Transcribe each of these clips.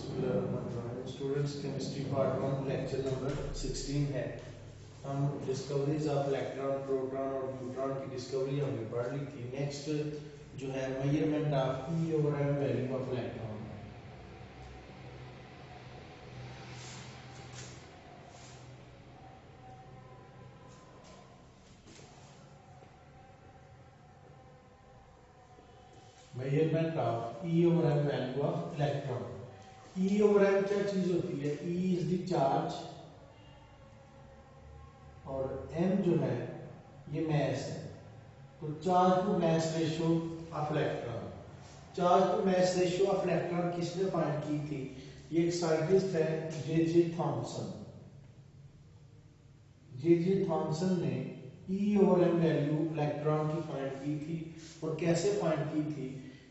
Students chemistry part 1 lecture number 16 है। हम discoveries of electron, proton और न्यूट्रॉन की डिस्कवरी हमने पढ़ ली थी। नेक्स्ट जो है measurement of e over m value of electron. Measurement of e over m value of electron. E over m क्या चीज होती है? ई इज द चार्ज और एम जो है ये मैस है। तो charge to mass ratio of electron, charge to mass ratio of electron किसने फाइंड की थी? ये एक साइंटिस्ट है जे थॉमसन। जे थॉमसन ने e over m value electron की फाइंड की थी। और कैसे फाइंड की थी?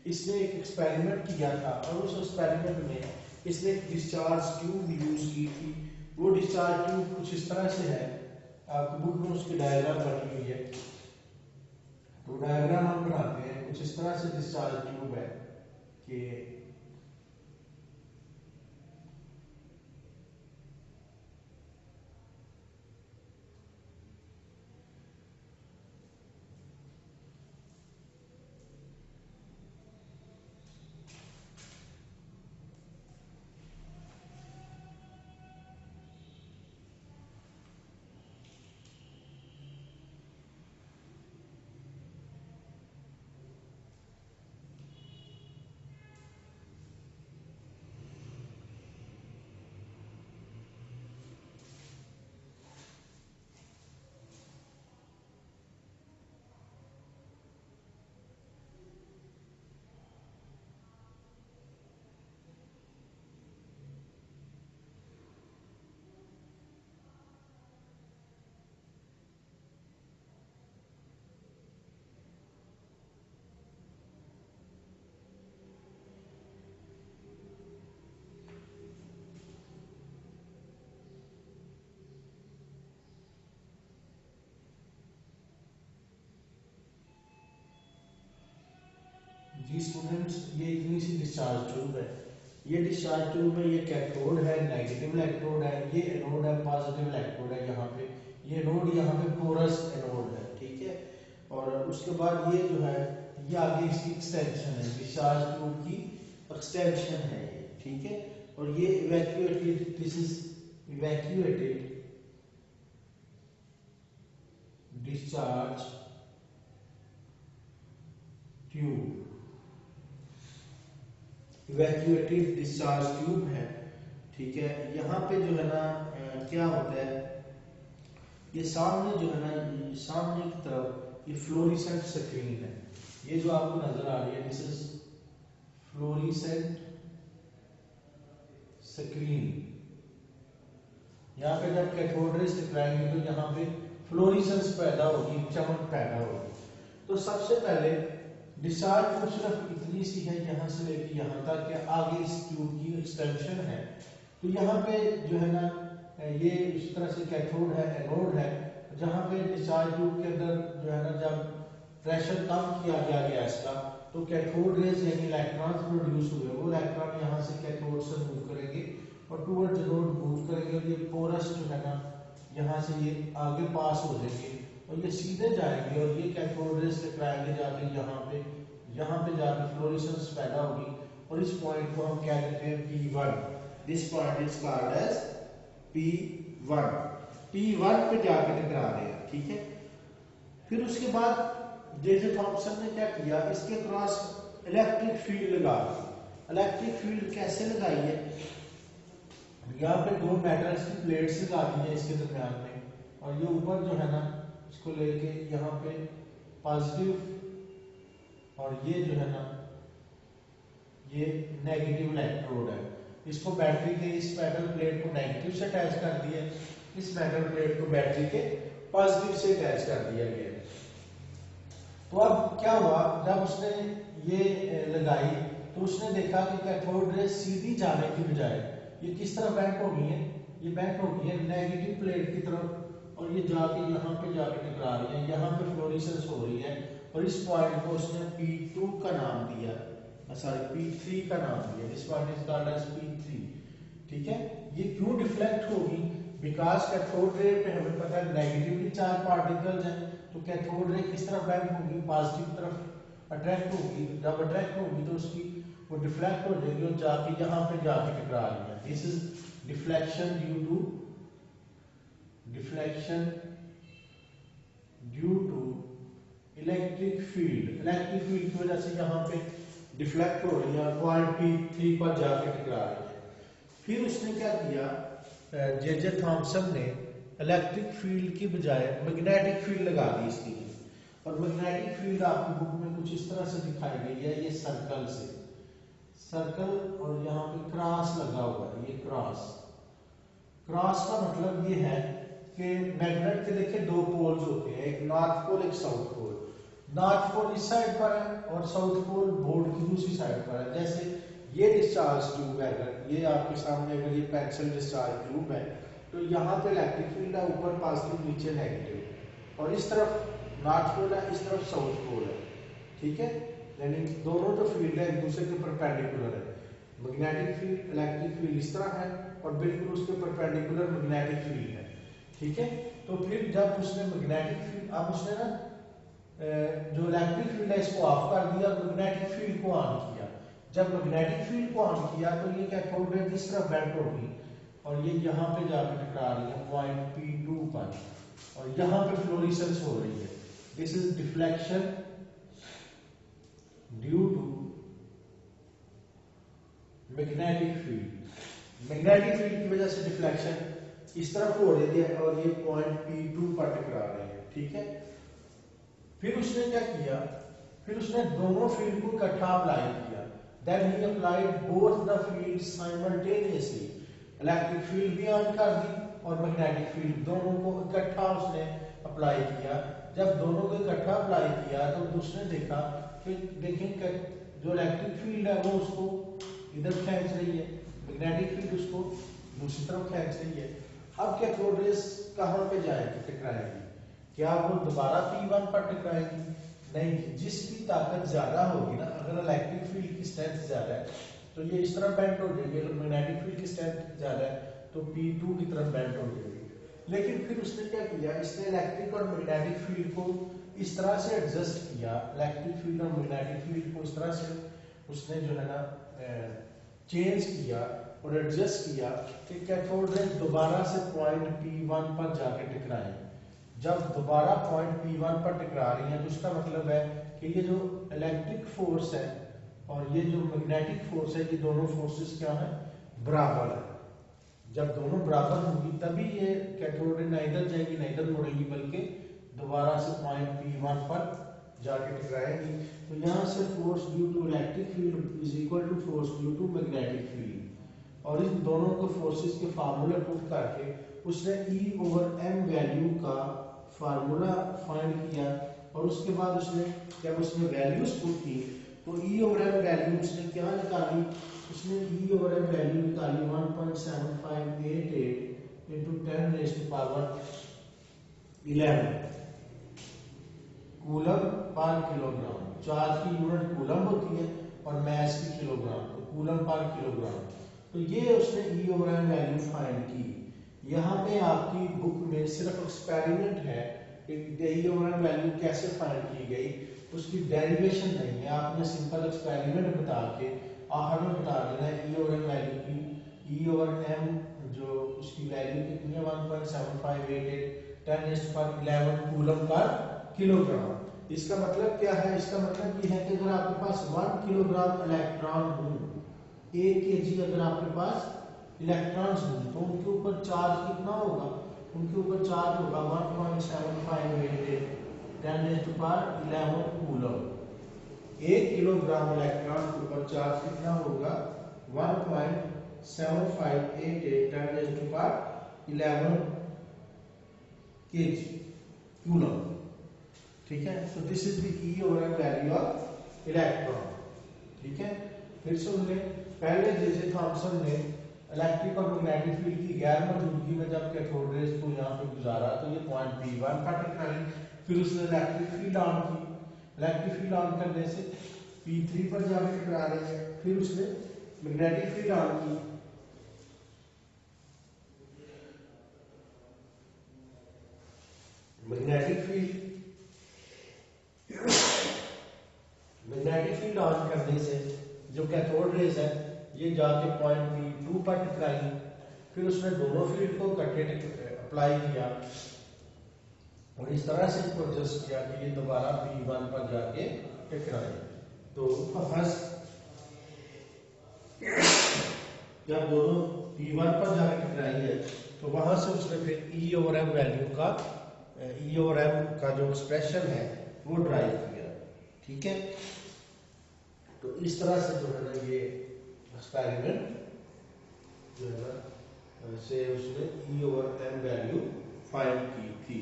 इसने एक एक्सपेरिमेंट किया था और उस एक्सपेरिमेंट में इसने एक डिस्चार्ज ट्यूब यूज की थी। वो डिस्चार्ज ट्यूब कुछ इस तरह से है, आपकी बुक में उसकी डायग्राम बनी हुई है। तो डायग्राम हम बनाते हैं, कुछ इस तरह से डिस्चार्ज ट्यूब है कि जी स्टूडेंट्स, ये इतनी सी डिस्चार्ज ट्यूब है। ये डिस्चार्ज ट्यूब में ये कैथोड है, नेगेटिव इलेक्ट्रोड है, ये एनोड है, पॉजिटिव इलेक्ट्रोड है। यहाँ पे ये एनोड, यहाँ पे पोरस एनोड है, ठीक है। और उसके बाद ये जो है ये आगे इसकी एक्सटेंशन है, डिस्चार्ज ट्यूब की एक्सटेंशन है ये, ठीक है। और ये evacuated, this is evacuated discharge tube, evacuated discharge tube है, ठीक है। यहाँ पे जो है ना क्या होता है, ये सामने जो है ना, सामने की तरफ ये फ्लोरिसेंट स्क्रीन है। ये जो आपको नजर आ रही है, दिस इज फ्लोरिसेंट स्क्रीन। यहाँ पे जब कैथोड रेज़ टकराएंगे तो यहाँ पे फ्लोरिसेंस पैदा होगी, चमक पैदा होगी। तो सबसे पहले डिस्चार्ज ट्यूब सिर्फ इतनी सी है, यहाँ से लेके यहाँ तक के आगे इस ट्यूब की एक्सटेंशन है। तो यहाँ पे जो है ना ये इस तरह से कैथोड है, एनोड है। जहाँ पे डिस्चार्ज ट्यूब के अंदर जो है ना जब प्रेशर कम किया गया गैस का, तो कैथोड रेज यानी इलेक्ट्रॉन्स प्रोड्यूस हुए, वो इलेक्ट्रॉन यहाँ से कैथोड से मूव करेंगे और टुवर्ड्स एनोड मूव करेंगे। और ये पोरस जो है ना यहाँ से ये आगे पास हो जाएंगे और ये सीधे जाएंगे और ये कैथोड रेज टकराएंगे जाके यहाँ पे जाके फ्लोरेसेंस पैदा होगी। और इस पॉइंट को हम क्या कहते हैं? P1। This point is called as P1। P1 पे जाके टकरा रहे हैं, ठीक है। फिर उसके बाद जे थॉमसन ने क्या किया, इसके क्रॉस इलेक्ट्रिक फील्ड लगा दी। इलेक्ट्रिक फील्ड कैसे लगाई है? यहाँ पे दो मेटल्स की प्लेट्स लगा दी है इसके दरम्यान में, और ये ऊपर जो है ना इसको लेके यहाँ पे पॉजिटिव, और ये जो है ना ये नेगेटिव इलेक्ट्रोड है। इसको बैटरी के इस मेटल प्लेट को नेगेटिव से अटैच कर दिया, इस मेटल प्लेट को बैटरी के पॉजिटिव से अटैच कर दिया गया। तो अब क्या हुआ, जब उसने ये लगाई तो उसने देखा कि कैथोड रेज सीधी जाने की बजाय ये किस तरह बेंट हो गई है? ये बेंट हो गई है नेगेटिव प्लेट की तरफ, और ये जाके यहाँ पे जाके टकरा रही है, यहाँ पे फ्लोरेसेंस हो रही है। और इस पॉइंट को उसने P2 का नाम दिया, सॉरी P3 का नाम दिया, this one is called as P3। ठीक है, ये क्यों डिफ्लेक्ट होगी? बिकॉज कैथोड रे पे हमें पता है नेगेटिवली चार्ज पार्टिकल्स हैं, तो कैथोड रे किस तरफ बेंड होगी? पॉजिटिव तरफ अट्रैक्ट होगी। जब अट्रैक्ट होगी तो उसकी वो डिफ्लेक्ट हो जाएगी और जाके यहाँ पे जाके टकरा रही है। This is deflection due to electric field. Electric field की वजह से यहाँ पे डिफ्लेक्ट हो रही है, पॉइंट P3 पर जाके टकरा रही है। फिर उसने क्या किया, जे थॉमसन ने इलेक्ट्रिक फील्ड की बजाय मैग्नेटिक फील्ड लगा दी इसकी। और मैग्नेटिक फील्ड आपकी बुक में कुछ इस तरह से दिखाई गई है, ये सर्कल से, सर्कल और यहाँ पे क्रॉस लगा हुआ है, ये क्रॉस। क्रॉस का मतलब ये है कि मैग्नेट के देखिए दो पोल्स होते हैं, एक नॉर्थ पोल एक साउथ पोल। नॉर्थ पोल इस साइड पर है और साउथ पोल बोर्ड की दूसरी साइड पर है। जैसे ये डिस्चार्ज ट्यूब है, अगर ये आपके सामने अगर ये पेंसिल डिस्चार्ज ट्यूब है तो यहाँ पे इलेक्ट्रिक फील्ड है, ऊपर पॉजिटिव नीचे नेगेटिव, और इस तरफ नॉर्थ पोल है, इस तरफ साउथ पोल है। ठीक है, यानी दोनों जो फील्ड है एक दूसरे के परपेंडिकुलर है। मैग्नेटिक फील्ड इलेक्ट्रिक फील्ड इस तरह है और बिल्कुल उसके परपेंडिकुलर मैग्नेटिक फील्ड है। ठीक है, तो फिर जब उसने मैग्नेटिक फील्ड, अब उसने ना जो इलेक्ट्रिक फील्ड है इसको ऑफ कर दिया, मैग्नेटिक फील्ड को ऑन किया। जब मैग्नेटिक फील्ड को ऑन किया तो ये कैथोड रे किस तरह बेंड होगी और ये यहाँ पे जाकर टकरा रही है पॉइंट P2 पर, और यहाँ पे फ्लोरेसेंस हो रही है। This is deflection due to magnetic field. Magnetic field की वजह से डिफ्लेक्शन इस तरफ हो रही है और ये पॉइंट P2 पर टकरा रहे हैं। ठीक है, फिर उसने क्या किया, फिर उसने दोनों फील्ड को इकट्ठा अप्लाई किया। देन ही applied both the field simultaneously. Electric field भी ऑन कर दी और मैग्नेटिक फील्ड, दोनों को इकट्ठा उसने अप्लाई किया। जब दोनों को इकट्ठा अप्लाई किया तो उसने देखा कि देखिए जो इलेक्ट्रिक फील्ड है वो उसको इधर खींच रही है, मैग्नेटिक फील्ड उसको दूसरी तरफ खींच रही है। अब कैथोड रेज कहाँ पे जाएगी, टकराएगी? क्या वो दोबारा P1 पर टकराएगी? नहीं, जिसकी ताकत ज्यादा होगी ना, अगर इलेक्ट्रिक फील्ड की स्ट्रेंथ ज्यादा है तो ये इस तरफ बेंड हो जाएगी, अगर मैग्नेटिक फील्ड की स्ट्रेंथ ज्यादा है तो P2 की तरफ बेंड हो जाएगी। लेकिन फिर उसने क्या किया, इसने इलेक्ट्रिक और मैग्नेटिक फील्ड को इस तरह से एडजस्ट किया, इलेक्ट्रिक फील्ड और मैग्नेटिक फील्ड को इस तरह से उसने जो है ना चेंज किया और एडजस्ट किया कि कैथोड रे दोबारा से पॉइंट P1 पर जाके टकराए। जब दोबारा पॉइंट P1 पर टकरा रही है तो उसका मतलब है कि ये जो इलेक्ट्रिक फोर्स है और ये जो मैग्नेटिक फोर्स है, ये दोनों फोर्सेस क्या है, बराबर है। जब दोनों बराबर होंगी तभी ये कैथोड रे ना इधर जाएगी ना इधर मुड़ेगी, बल्कि दोबारा से पॉइंट P1 पर जाके टकराएगी। तो यहाँ से force due to electric field is equal to force due to magnetic field, और इन दोनों को फोर्सेस के फार्मूले पुट करके उसने E/m वैल्यू का फार्मूला फाइंड किया। और उसके बाद उसने जब उसने वैल्यूज पुट की तो E/m वैल्यू उसने क्या निकाली, उसने E/m वैल्यू निकाली 1.7588 into 10⁻11 coulomb per kilogram. Charge की यूनिट कूलम होती है और मास की किलोग्राम, तो कूलम पर किलोग्राम। तो ये उसने E/m वैल्यू फाइंड की। यहाँ पे आपकी बुक में सिर्फ एक्सपेरिमेंट है कि E/m वैल्यू कैसे फाइंड की गई, उसकी डेरिवेशन नहीं है। आपने सिंपल एक्सपेरिमेंट बता के आखिर में बता देना है E/m वैल्यू की। E/m जो उसकी वैल्यू कितनी है 1.7588 10⁻11 कूलम पर किलोग्राम। इसका मतलब क्या है, इसका मतलब ये है कि अगर आपके पास 1 किलोग्राम इलेक्ट्रॉन हो, 1 kg अगर आपके पास इलेक्ट्रॉन्स हो तो उनके ऊपर चार्ज कितना होगा, उनके ऊपर चार्ज होगा 1.7588 10⁻11 कूलम। 1 किलोग्राम इलेक्ट्रॉन के ऊपर चार्ज कितना होगा 1.7588 10⁻11 kg कूलम। ठीक है, so this is the E/m value of electron। ठीक है, फिर सुन ले, पहले जे थॉमसन ने इलेक्ट्रिक और मैग्नेटिक फील्ड की गैर मौजूदगी में जब कैथोड रेज को यहाँ पे गुजारा तो ये पॉइंट P1 पर टकराई। फिर उसने इलेक्ट्रिक फील्ड ऑन की। इलेक्ट्रिक फील्ड ऑन करने से P3 पर जाके टकरा रही है। फिर उसने मैग्नेटिक फील्ड ऑन की, मैग्नेटिक फील्ड ऑन करने से जो कैथोड रेज है ये जाके पॉइंट P2 पर टकराई। फिर उसने दोनों फील्ड को इकट्ठे अप्लाई किया और इस तरह से इसको एडजस्ट किया कि ये दोबारा P1 पर जाके टकराए। तो फर्स्ट जब दोनों P1 पर जाके टकराई है तो वहां से उसने फिर E और M वैल्यू का E और M का जो एक्सप्रेशन है वो ड्राइव किया। ठीक है, तो इस तरह से जो है ना ये एक्सपेरिमेंट जो है ना से उसने E और M वैल्यू फाइंड की थी।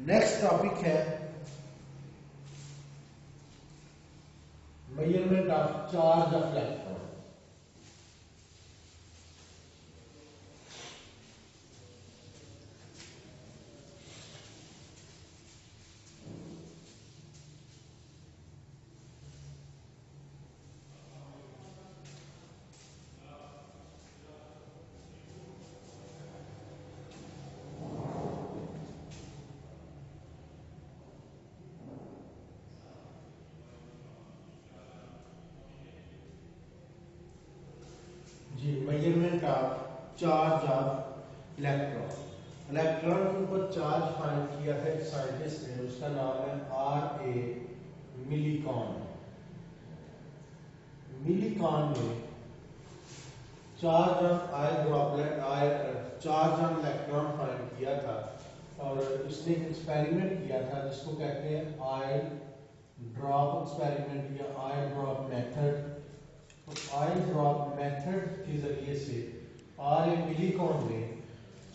नेक्स्ट टॉपिक है measurement of charge of electron. जी, measurement of charge of electron. Electron के ऊपर चार्ज फाइंड किया है साइंटिस्ट ने, उसका नाम है R.A. मिलीकॉन। मिलीकॉन ने charge on oil droplet charge on electron find किया था और इसने एक एक्सपेरिमेंट किया था जिसको कहते हैं आयल ड्रॉप एक्सपेरिमेंट या आयल ड्रॉप मेथड। तो आयल ड्रॉप मेथड के जरिए से R.A. मिलीकॉन ने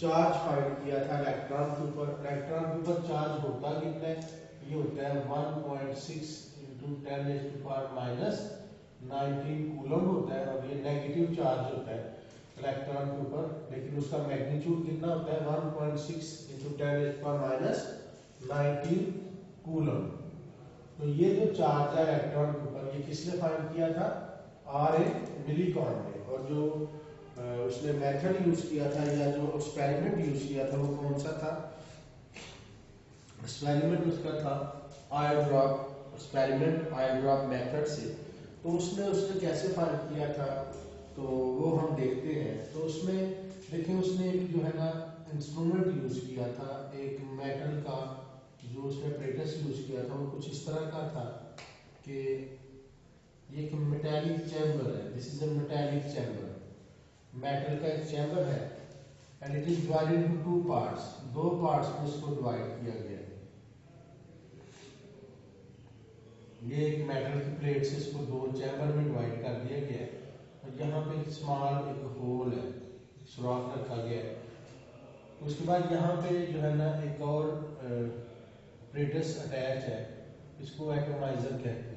चार्ज फाइंड किया था इलेक्ट्रॉन के ऊपर। इलेक्ट्रॉन के ऊपर चार्ज होता कितना है? ये होता है 1.6 × 10⁻⁻19 कूलम होता है और ये नेगेटिव चार्ज होता है इलेक्ट्रॉन के ऊपर, लेकिन उसका मैग्नीट्यूड कितना होता है? 1.6 × 10⁻19 कूलम। तो ये जो चार्ज है इलेक्ट्रॉन के ऊपर, ये किसने फाइंड किया था? R.A. मिलीकॉन ने। और जो उसने मेथड यूज किया था या जो एक्सपेरिमेंट यूज किया था वो कौन सा था? एक्सपेरिमेंट उसका था oil drop experiment, oil drop method से। तो उसने कैसे फाइंड किया था तो वो हम देखते हैं। तो उसमें देखिए उसने एक जो है ना इंस्ट्रूमेंट यूज किया था, एक मेटल का जो उसने अपरेटस यूज किया था वो कुछ इस तरह का था कि ये एक मेटालिक चैम्बर है। This is a metallic chamber, metal का एक चैम्बर है and it is divided into two parts. दो पार्ट्स में इसको डिवाइड किया गया है। ये एक मेटल की प्लेट से इसको दो चैम्बर में डिवाइड कर दिया गया है और यहाँ पे एक स्मॉल एक होल है, सुराख रखा गया है। उसके बाद यहाँ पे जो है ना एक और प्लेटस अटैच है, इसको एटोमाइजर कहते हैं।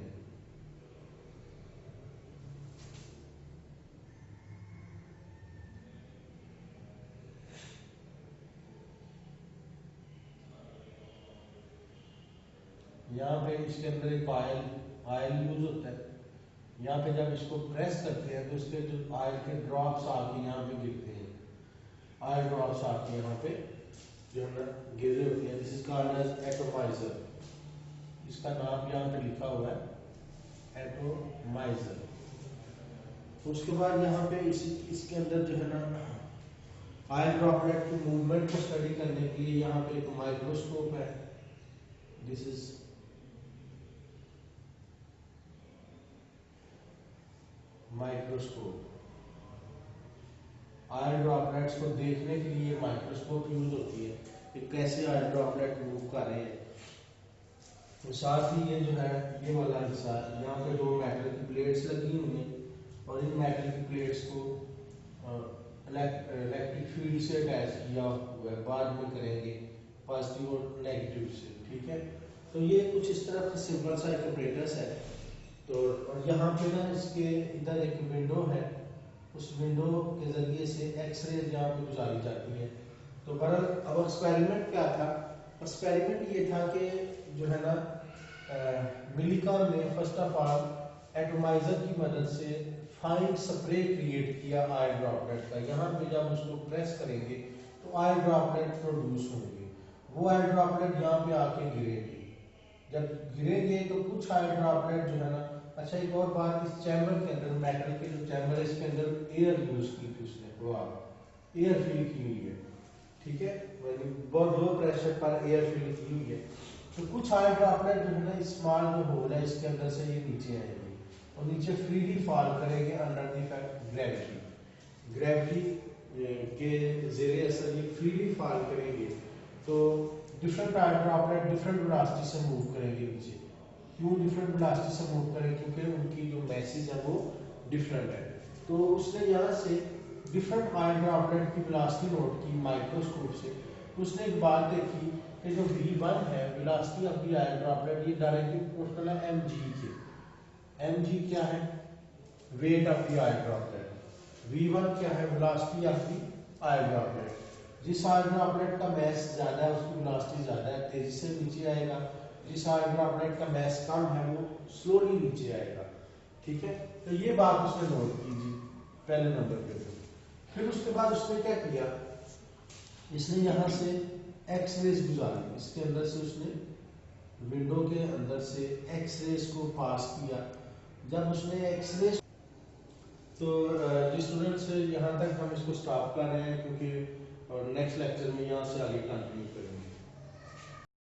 यहाँ पे इसके अंदर एक आयल यूज होता है। यहाँ पे जब इसको प्रेस करते हैं तो इसके जो आयल के ड्रॉप्स आके यहाँ पे गिरते हैं, आयल ड्रॉप्स आके यहाँ पे जो है ना गिर रहे होते हैं। This is called as atomizer. इसका नाम यहाँ पे लिखा हुआ है एटोमाइजर। उसके बाद यहाँ पे इसके अंदर जो है ना आयल ड्रॉपलेट की मूवमेंट को स्टडी करने के लिए यहाँ पे एक माइक्रोस्कोप है। This is microscope. Oil droplets को देखने के लिए माइक्रोस्कोप यूज होती है कि कैसे आयल ड्रॉपलेट मूव कर रहे हैं। तो साथ ही ये जो है ये वाला हिस्सा, यहाँ पे दो मेटल की प्लेट्स लगी हुई हैं और इन मेटल की प्लेट्स को इलेक्ट्रिक फील्ड से अटैच किया हुआ है। बाद में करेंगे पॉजिटिव और नेगेटिव से। ठीक है, तो ये कुछ इस तरह का सिंपल सा एक ऑपरेटर्स है। तो और यहाँ पे ना इसके इधर एक विंडो है, उस विंडो के जरिए से एक्सरे यहाँ पे गुजारी जाती है। तो बहरहाल अब एक्सपेरिमेंट क्या था? एक्सपेरिमेंट ये था कि जो है ना मिलिकॉन ने फर्स्ट ऑफ ऑल एटोमाइजर की मदद से फाइन स्प्रे क्रिएट किया आयर ड्रॉपलेट का। यहाँ पे जब उसको प्रेस करेंगे तो आयर ड्रॉपलेट प्रोड्यूस होंगे। वो आयर ड्रॉपलेट यहाँ पे आके गिरेंगे। जब गिरेंगे तो कुछ आयर ड्रॉपलेट जो है ना, अच्छा एक और बात, इस चैम्बर के अंदर मेटल के जो चैम्बर है इसके अंदर एयर यूज की थी उसने, वो आप एयर फिल की हुई है, ठीक है, बहुत लो प्रेशर पर एयर फिल की हुई है। तो कुछ आयर ड्रॉपलेट जो है ना, स्मॉल जो होल है इसके अंदर से ये नीचे आएंगे और नीचे फ्रीली फॉल करेंगे under the effect gravity. Gravity के ज़रिए असर ये फ्रीली फॉल करेंगे तो different oil droplet different velocity से मूव करेंगे नीचे। क्यों डिफरेंट वेलोसिटी से मूव करें? क्योंकि उनकी जो मैसेज है वो डिफरेंट है। तो उसने यहाँ से डिफरेंट आयर ड्रॉपलेट की वेलोसिटी नोट की माइक्रोस्कोप से। उसने एक बात देखी कि जो v1 है velocity of the oil droplet, ये डायरेक्टली प्रोपोर्शनल है mg के। mg क्या है? Weight of the oil droplet. v1 क्या है? Velocity of the oil droplet. जिस आयर ड्रॉपलेट का मास ज्यादा है उसकी वेलोसिटी ज्यादा है, तेजी से नीचे आएगा। जिस आयर ड्रॉपलेट का मास कम है वो स्लोली नीचे आएगा, ठीक है। तो ये बात उसने नोट की जी पहले नंबर पे। फिर उसके बाद उसने क्या किया, इसने यहाँ से एक्स रेज गुजारी, इसके अंदर से उसने विंडो के अंदर से एक्स रेज को पास किया। जब उसने एक्स रेज, तो जी स्टूडेंट्स यहाँ तक हम इसको स्टॉप कर रहे हैं क्योंकि नेक्स्ट लेक्चर में यहाँ से आगे कंटिन्यू करेंगे।